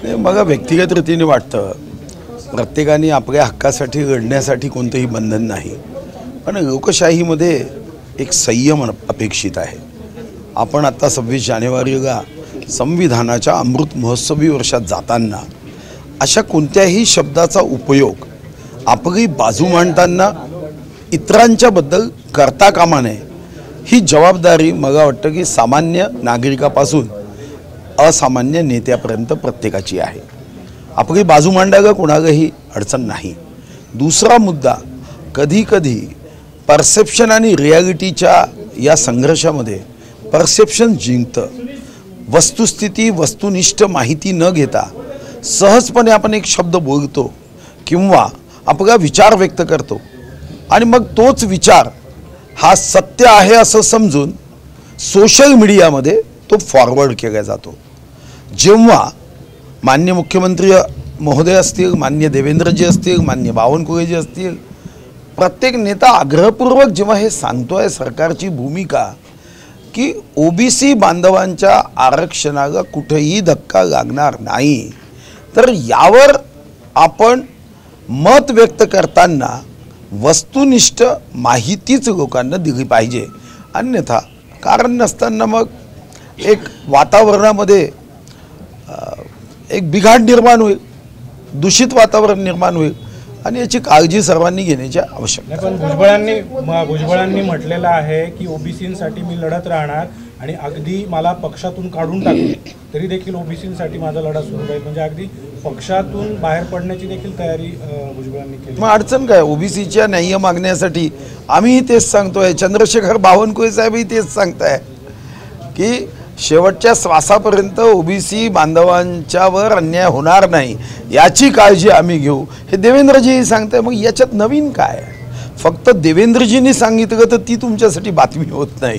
मला व्यक्तिगत रीतीने वाटतं प्रत्येकाने आपल्या हक्कासाठी लढण्यासाठी कोणतेही बंधन नाही, पण लोकशाहीमध्ये एक संयम अपेक्षित आहे। आपण आता 26 जानेवारीला संविधानाच्या अमृत महोत्सवी वर्षात जाताना अशा कोणत्याही शब्दाचा उपयोग आपली बाजू मांडताना इतरांच्या बद्दल करता कामा नये, ही जबाबदारी मला वाटतं की सामान्य नागरिकापासून असामान्य नेत्यापर्यंत प्रत्येकाची आहे। आपली बाजू मांडायला कोणालाही अडचण नाही। दुसरा मुद्दा, कधी कधी परसेप्शन आणि रियालिटीच्या या संघर्षामध्ये परसेप्शन जिंकतं। वस्तुस्थिती वस्तुनिष्ठ माहिती न घेता सहजपणे आपण एक शब्द बोलतो किंवा आपला विचार व्यक्त करतो आणि मग तोच विचार हा सत्य आहे असं समजून सोशल मीडियामध्ये तो फॉरवर्ड केला जातो। जेव्हा माननीय मुख्यमंत्री महोदय असतील, माननीय देवेंद्रजी असतील, माननीय बावनकुळेजी असतील, प्रत्येक नेता आग्रहपूर्वक जेव्हा हे सांगतोय सरकारची भूमिका की ओबीसी बांधवांच्या आरक्षणाला कुठेही धक्का लागणार नाही, तर यावर आपण मत व्यक्त करताना वस्तुनिष्ठ माहितीच लोकांना दिली पाहिजे। अन्यथा कारण नसताना मग एक वातावरणामध्ये एक बिघाड निर्माण होईल, दूषित वातावरण निर्माण होईल आणि याची काळजी सर्वांनी घेण्याची आवश्यकता आहे। पण भुजबळांनी म्हटलेलं आहे की ओबीसींसाठी मी लढत राहणार आणि अगदी मला पक्षातून काढून टाकले तरी देखील ओबीसींसाठी माझा लढा सुरू राहील, म्हणजे अगदी पक्षातून बाहेर पडण्याची देखील तयारी भुजबळांनी केली। मग अडचण काय? ओबीसीच्या न्याय्य मागण्यासाठी आम्हीही तेच सांगतोय, चंद्रशेखर बावनकुळे साहेबही तेच सांगताय की शेवटच्या श्वासापर्यंत ओबीसी बांधवांच्यावर अन्याय होणार नाही याची काळजी आम्ही घेऊ, हे देवेंद्रजीही सांगताय। मग याच्यात नवीन काय? फक्त देवेंद्रजींनी सांगितलं तर ती तुमच्यासाठी बातमी होत नाही,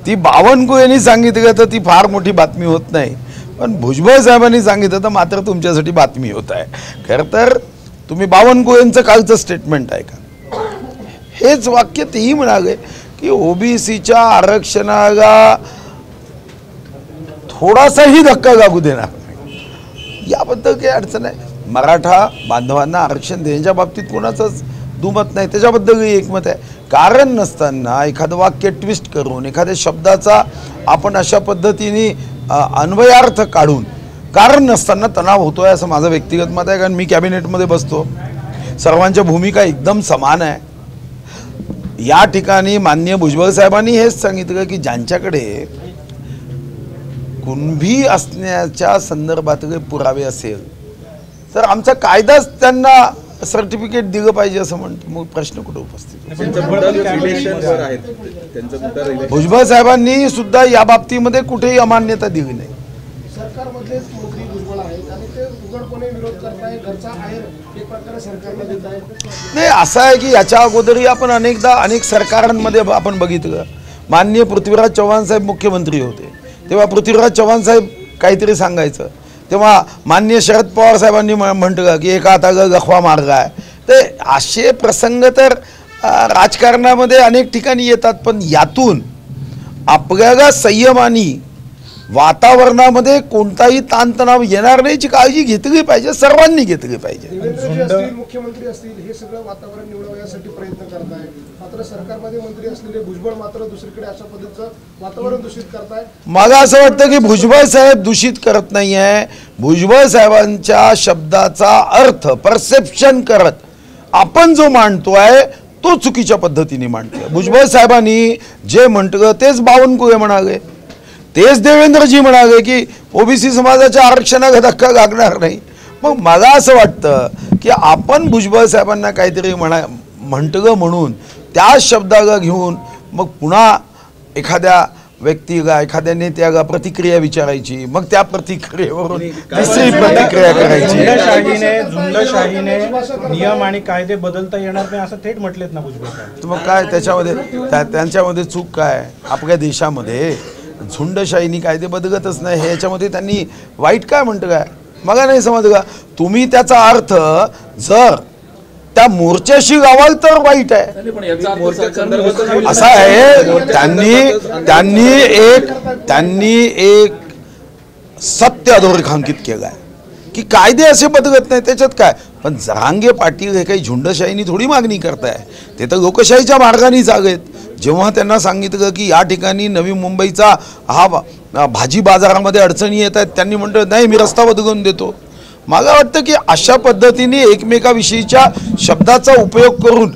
ती बावनकुळेंनी सांगितलं तर ती फार मोठी बातमी होत नाही, पण भुजबळ साहेबांनी सांगितलं तर मात्र तुमच्यासाठी बातमी होत आहे। खरं तर तुम्ही बावनकुळेंचं कालचं स्टेटमेंट आहे का? हेच वाक्य तेही म्हणाले की ओबीसीच्या आरक्षणाला थोडासाही धक्का लागू देणार नाही, याबद्दल काही अडचण आहे। मराठा बांधवांना आरक्षण देण्याच्या बाबतीत कोणाचंच दुमत नाही, त्याच्याबद्दलही एकमत आहे। कारण नसताना एखादं वाक्य ट्विस्ट करून एखाद्या शब्दाचा आपण अशा पद्धतीने अन्वयार्थ काढून कारण नसताना तणाव होतोय असं माझं व्यक्तिगत मत आहे। कारण मी कॅबिनेटमध्ये बसतो, सर्वांच्या भूमिका एकदम समान आहे। या ठिकाणी माननीय भुजबळ साहेबांनी हेच सांगितलं की ज्यांच्याकडे कुणबी असण्याच्या संदर्भात पुरावे असेल तर आमचा कायदाच त्यांना सर्टिफिकेट दिलं पाहिजे असं म्हणतो। मग प्रश्न कुठे उपस्थित? भुजबळ साहेबांनी सुद्धा या बाबतीमध्ये कुठेही अमान्यता दिली नाही। सरकारमधलेच मंत्री भुजबळ आहेत आणि ते उघडपणे विरोध करताय, घरचा आहेर एक प्रकारे सरकारला देत आहेत। नाही, असं आहे की याच्या अगोदरही आपण अनेक सरकारांमध्ये आपण बघितलं, माननीय पृथ्वीराज चव्हाण साहेब मुख्यमंत्री होते तेव्हा पृथ्वीराज चव्हाण साहेब काहीतरी सांगायचं तेव्हा माननीय शरद पवार साहेबांनी म्हटलं की एका हाताला लखवा मार्ग आहे। ते असे प्रसंग तर राजकारणामध्ये अनेक ठिकाणी येतात, पण यातून आपल्याला संयमाने वातावरणामध्ये कोणताही ताणतणाव येणार नाही याची काळजी घेतली पाहिजे, सर्वांनी घेतली पाहिजे। मुख्यमंत्री असतील हे सगळं वातावरण निवडण्यासाठी प्रयत्न करत आहे, मात्र सरकारमध्ये मंत्री असलेले भुजबळ मात्र दुसरीकडे अशा पद्धतीचं वातावरण दूषित करताय। मला असं वाटतं की भुजबळ साहेब दूषित करत नाही आहे, भुजबळ साहेबांच्या शब्दाचा अर्थ परसेप्शन करत आपण जो मांडतोय तो चुकीच्या पद्धतीने मांडतोय। भुजबळ साहेबांनी जे म्हटलं तेच बावनकुळे म्हणाले, तेच देवेंद्रजी म्हणाले की ओबीसी समाजाच्या आरक्षणाला धक्का लागणार नाही। मग मला असं वाटतं की आपण भुजबळ साहेबांना काहीतरी म्हटलं म्हणून त्या शब्दाला घेऊन मग पुन्हा एखाद्या व्यक्तीला एखाद्या नेत्याला प्रतिक्रिया विचारायची, मग त्या प्रतिक्रियेवरून तिसरी प्रतिक्रिया करायची। झुंडशाहीने नियम आणि कायदे बदलता येणार नाही असं थेट म्हटलेत ना भुजबळ साहेब। मग काय त्यांच्यामध्ये चूक काय? आपल्या देशामध्ये झुंडशाहीने कायदे बदलतच नाही, ह्याच्यामध्ये त्यांनी वाईट काय म्हणतं काय? मला नाही समजलं। तुम्ही त्याचा अर्थ जर त्या मोर्चाशी लावाल तर वाईट आहे असं आहे। त्यांनी एक सत्य अधोरेखांकित केलं आहे की कायदे असे बदलत नाही, त्याच्यात काय. पण जरांगे पाटील हे काही झुंडशाहीनी थोडी मागणी करताय, ते तर लोकशाहीच्या मार्गाने चालत. जेव्हा त्यांना सांगितलं की या ठिकाणी नवी मुंबईचा हा भाजी बाजारामध्ये अडचणी येत आहेत, त्यांनी म्हटलं नाही मी रस्ता बदलून देतो. मला वाटतं की अशा पद्धतीने एकमेकाविषयीच्या शब्दाचा उपयोग करून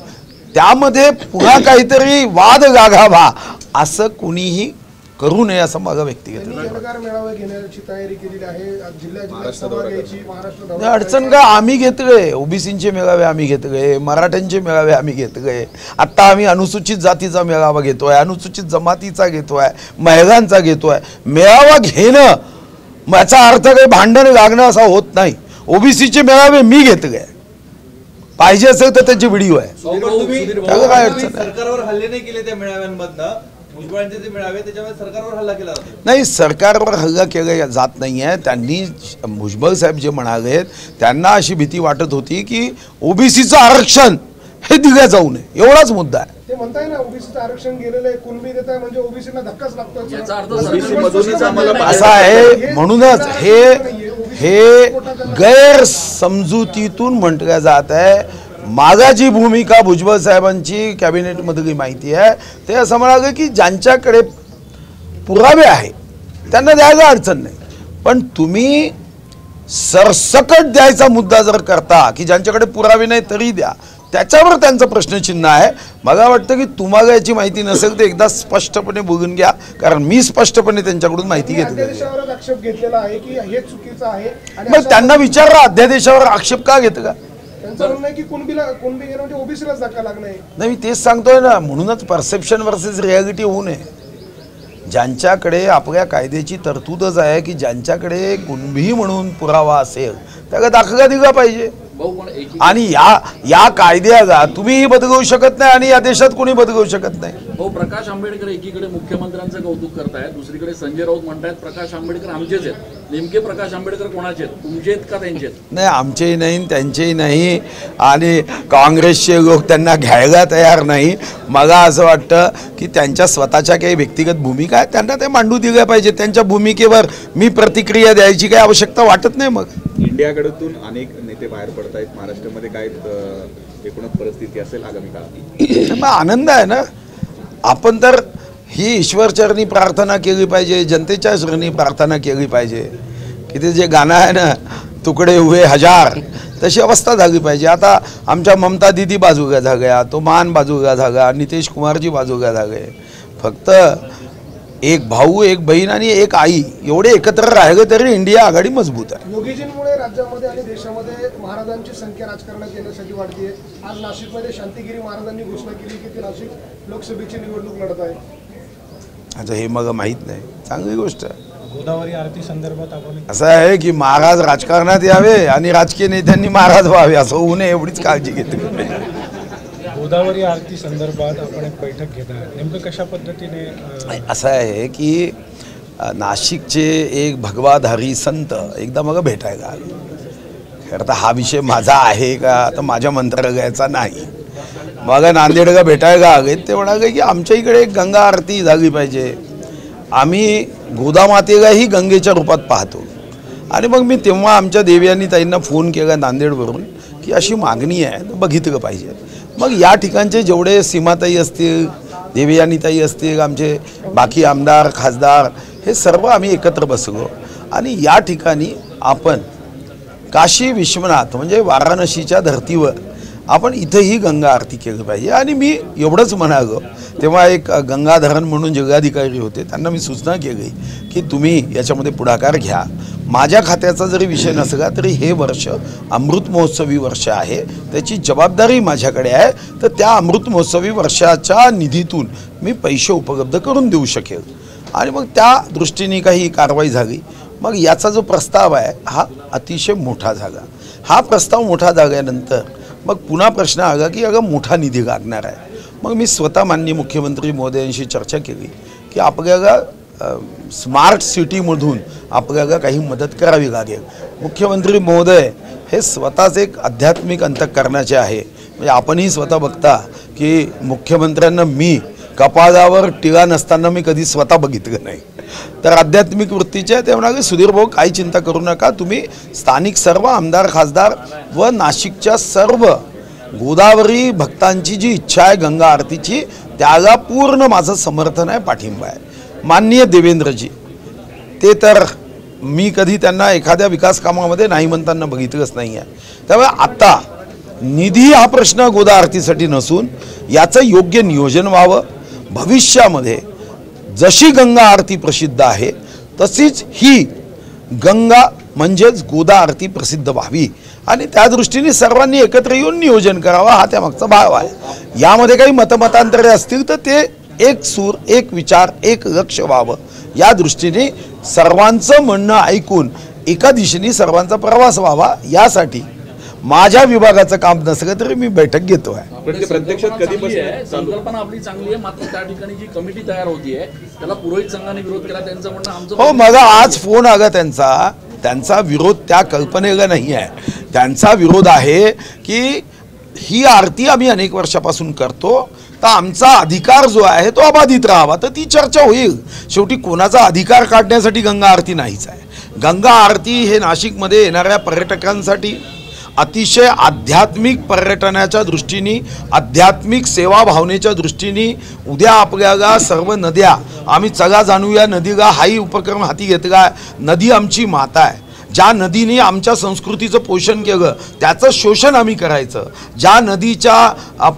त्यामध्ये पुन्हा काहीतरी वाद गाघावा असं कुणीही करू नये असं माझा व्यक्तिगत. एल्गार मेळावे घेण्याची तयारी केलेली आहे, जिल्ह्यात सभा घ्यायची, महाराष्ट्र दौरा अडचण का आम्ही घेतले, ओबीसींचे मेळावे आम्ही घेतले, मराठ्यांचे मेळावे आम्ही घेतले, आत्ता आम्ही अनुसूचित जातीचा मेळावा घेतोय, अनुसूचित जमातीचा घेतोय, महिलांचा घेतोय. मेळावा घेणं याचा अर्थ काही भांडण लागणं असा होत नाही. ओबीसीचे मेळावे मी घेतले, पाहिजे असेल तर त्याची व्हिडिओ आहे. त्याला काय अडचण आहे? सरकारवर हल्ले नाही केले त्या मेळाव्यांमधनं, भुजबळांचे जे मेळावे त्याच्यामध्ये सरकारवर हल्ला केला जातो. नाही, सरकारवर हल्ला केला जात नाही आहे. त्यांनी भुजबळ साहेब जे म्हणाले त्यांना अशी भीती वाटत होती की ओबीसीचं आरक्षण हे दिलं जाऊ नये, एवढाच मुद्दा आहे. ते म्हणताय ना ओबीसीचं आरक्षण गेलेलं आहे, कुणबी देत आहे म्हणजे ओबीसीला धक्काच लागतो. असं आहे, म्हणूनच हे गैरसमजुतीतून म्हटलं जात आहे. माझा जी भूमिका भुजबळ साहेबांची कॅबिनेटमधली माहिती आहे ते असं म्हणाले की ज्यांच्याकडे पुरावे आहे त्यांना द्यायला अडचण नाही, पण तुम्ही सरसकट द्यायचा मुद्दा जर करता की ज्यांच्याकडे पुरावे नाही तरी द्या, त्याच्यावर त्यांचं प्रश्नचिन्ह आहे. मला वाटतं की तुम्हाला याची माहिती नसेल तर एकदा स्पष्टपणे बघून घ्या, कारण मी स्पष्टपणे त्यांच्याकडून माहिती घेतली. अध्यादेशावर आक्षेप घेतलेला आहे की हे चुकीचं आहे, मग त्यांना विचारला अध्यादेशावर आक्षेप का घेतं का. त्यांचं म्हणणं आहे की कुणबी घेणं म्हणजे ओबीसीलाच धक्का लागणार आहे. नाही, मी तेच सांगतोय ना, म्हणूनच परसेप्शन वर्सेस रियालिटी होऊ नये. ज्यांच्याकडे आपल्या कायद्याची तरतूदच आहे की ज्यांच्याकडे कुणबी म्हणून पुरावा असेल त्याला दाखला दिला पाहिजे. आणि या कायद्याला तुम्हीही बदलवू शकत नाही आणि या देशात कोणी बदलवू शकत नाही. हो, प्रकाश आंबेडकर एकीकडे मुख्यमंत्र्यांचं कौतुक करतायत, दुसरीकडे संजय राऊत म्हणतायत प्रकाश आंबेडकर आमचेच आहेत. नेमके प्रकाश आंबेडकर कोणाचे आहेत, तुमचे आहेत का त्यांचे आहेत? नाही, आमचेही नाही त्यांचेही नाही, आणि काँग्रेसचे लोक त्यांना घ्यायला तयार नाही. मला असं वाटतं की त्यांच्या स्वतःच्या काही व्यक्तिगत भूमिका आहेत, त्यांना ते मांडू दिल्या पाहिजे. त्यांच्या भूमिकेवर मी प्रतिक्रिया द्यायची काही आवश्यकता वाटत नाही. मग इंडियाकडून अनेक नेते बाहेर पडत आहेत, महाराष्ट्रामध्ये काय एकूणच परिस्थिती असेल आगामी काळात? मग आनंद आहे ना. आपण तर ही ईश्वरचरणी प्रार्थना केली पाहिजे, जनतेच्या चरणी प्रार्थना केली पाहिजे की ते जे गाणं आहे ना, तुकडे हुए हजार, तशी अवस्था झाली पाहिजे. आता आमच्या ममता दिदी बाजूला झाल्या, तो मान बाजूला झाला, नितीश कुमारजी बाजूला झाले. फक्त एक भाऊ, एक बहीण आणि एक आई एवढे एकत्र राहिले तरी इंडिया आघाडी मजबूत आहे. योगीजींमुळे राज्यामध्ये आणि देशामध्ये महाराजांची संख्या राजकारणात येण्यासाठी वाढते. आज नाशिकमध्ये शांतिगिरी महाराजांनी घोषणा केली की ते नाशिक लोकसभेची निवडणूक लढत आहे. आता हे मग माहीत नाही, चांगली गोष्ट आहे. गोदावरी आरती संदर्भात आपण असं आहे की महाराज राजकारणात यावे आणि राजकीय नेत्यांनी महाराज व्हावे असं होऊ नये एवढीच काळजी घेते. गोदावरी आरती संदर्भात आपण एक बैठक घेत आहात, नेमकं कशा पद्धतीने? असं आहे की नाशिकचे एक भगवाधारी संत एकदा मग भेटायला आले. खरं तर हा विषय माझा आहे का तर माझ्या मंत्रालयाचा नाही. मग नांदेडला भेटायला आले, ते म्हणाले की आमच्या इकडे एक गंगा आरती झाली पाहिजे, आम्ही गोदामातेलाही गंगेच्या रूपात पाहतो. आणि मग मी तेव्हा आमच्या देवयानी ताईंना फोन केला नांदेडवरून की अशी मागणी आहे, बघितलं पाहिजे. मग या ठिकाणचे जेवढे सीमाताई असतील, देवयानीताई असतील, आमचे बाकी आमदार खासदार, हे सर्व आम्ही एकत्र बसलो आणि या ठिकाणी आपण काशी विश्वनाथ म्हणजे वाराणसीच्या धर्तीवर आपण इथंही गंगा आरती केली पाहिजे. आणि मी एवढंच म्हणालो, तेव्हा एक गंगाधरण म्हणून जिल्हाधिकारी होते, त्यांना मी सूचना केली की तुम्ही याच्यामध्ये पुढाकार घ्या. माझ्या खात्याचा जरी विषय नसला तरी हे वर्ष अमृत महोत्सवी वर्ष आहे, त्याची जबाबदारी माझ्याकडे आहे. तर त्या अमृत महोत्सवी वर्षाच्या निधीतून मी पैसे उपलब्ध करून देऊ शकेल. आणि मग त्या दृष्टीने काही कारवाई झाली. मग याचा जो प्रस्ताव आहे हा अतिशय मोठा झाला. हा प्रस्ताव मोठा झाल्यानंतर मग पुन्हा प्रश्न आला की अगं मोठा निधी लागणार आहे. मग मी स्वतः माननीय मुख्यमंत्री महोदयांशी चर्चा केली की आपल्याला स्मार्ट सिटीमधून आपल्याला काही मदत करावी लागेल. मुख्यमंत्री महोदय हे स्वतःच एक आध्यात्मिक अंतःकरणाचे आहे. म्हणजे आपणही स्वतः बघता की मुख्यमंत्र्यांना मी कपाळावर टिळा नसताना मी कधी स्वतः बघितलं नाही. तर आध्यात्मिक वृत्तीचे ते म्हणाले सुधीर भाऊ काही चिंता करू नका, तुम्ही स्थानिक सर्व आमदार खासदार व नाशिकच्या सर्व गोदावरी भक्तांची जी इच्छा आहे गंगा आरतीची त्याला पूर्ण माझं समर्थन आहे, पाठिंबा आहे. माननीय देवेंद्रजी ते तर मी कधी त्यांना एखाद्या विकास कामामध्ये नाही म्हणताना बघितलंच नाही आहे. त्यामुळे आता निधी हा प्रश्न गोदा आरतीसाठी नसून याचं योग्य नियोजन व्हावं. भविष्यामध्ये जशी गंगा आरती प्रसिद्ध आहे तशीच ही गंगा म्हणजेच गोदा आरती प्रसिद्ध व्हावी आणि त्या दृष्टीने सर्वांनी एकत्र येऊन नियोजन करावं हा त्यामागचा भाव आहे. यामध्ये काही मतमतांतरे असतील तर ते एक सूर एक विचार एक लक्ष व्हावं या दृष्टीने सर्वांचं म्हणणं ऐकून एका दिशेने सर्वांचा प्रवास व्हावा यासाठी माझ्या विभागाचं काम नसलं तरी मी बैठक घेतो आहे. पण ते प्रत्यक्षात कधीपासून आहे? संकल्पना आपली चांगली आहे, मात्र त्या ठिकाणी जी कमिटी तयार होतीये त्याला पुरोहित संघाने विरोध केला. त्यांचं म्हणणं आमचं हो मला आज फोन आला त्यांचा विरोध त्या कल्पनेला नाही आहे. त्यांचा विरोध आहे की ही आरती आम्ही अनेक वर्षापासून करतो तर आमचा अधिकार जो आहे तो अबाधित राहावा. तर ती चर्चा होईल. शेवटी कोणाचा अधिकार काढण्यासाठी गंगा आरती नाहीच आहे. गंगा आरती हे नाशिकमध्ये येणाऱ्या पर्यटकांसाठी अतिशय आध्यात्मिक पर्यटनाच्या दृष्टीने आध्यात्मिक सेवा भावनेच्या दृष्टीने उद्या आपल्याला सर्व नद्या आम्ही चला जाणूया नदीला हाही उपक्रम हाती घेतला. नदी आमची माता आहे. ज्या नदीने आमच्या संस्कृतीचं पोषण केलं त्याचं शोषण आम्ही करायचं. ज्या नदीच्या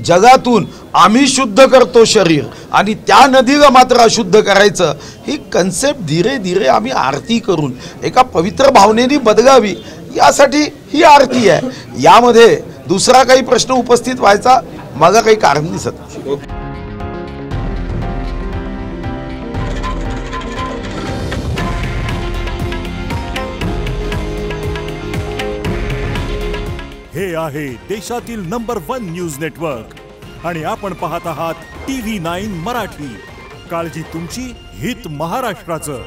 जगातून आम्ही शुद्ध करतो शरीर आणि त्या नदीला मात्र अशुद्ध करायचं ही कन्सेप्ट धीरे धीरे आम्ही आरती करून एका पवित्र भावनेने बदलावी यासाठी ही आरती आहे. यामध्ये दुसरा काही प्रश्न उपस्थित व्हायचा मला काही कारण दिसत नाही. हे आहे देशातील नंबर 1 न्यूज नेटवर्क आणि आपण पाहत आहात TV9 मराठी. काळजी तुमची, हित महाराष्ट्राचं.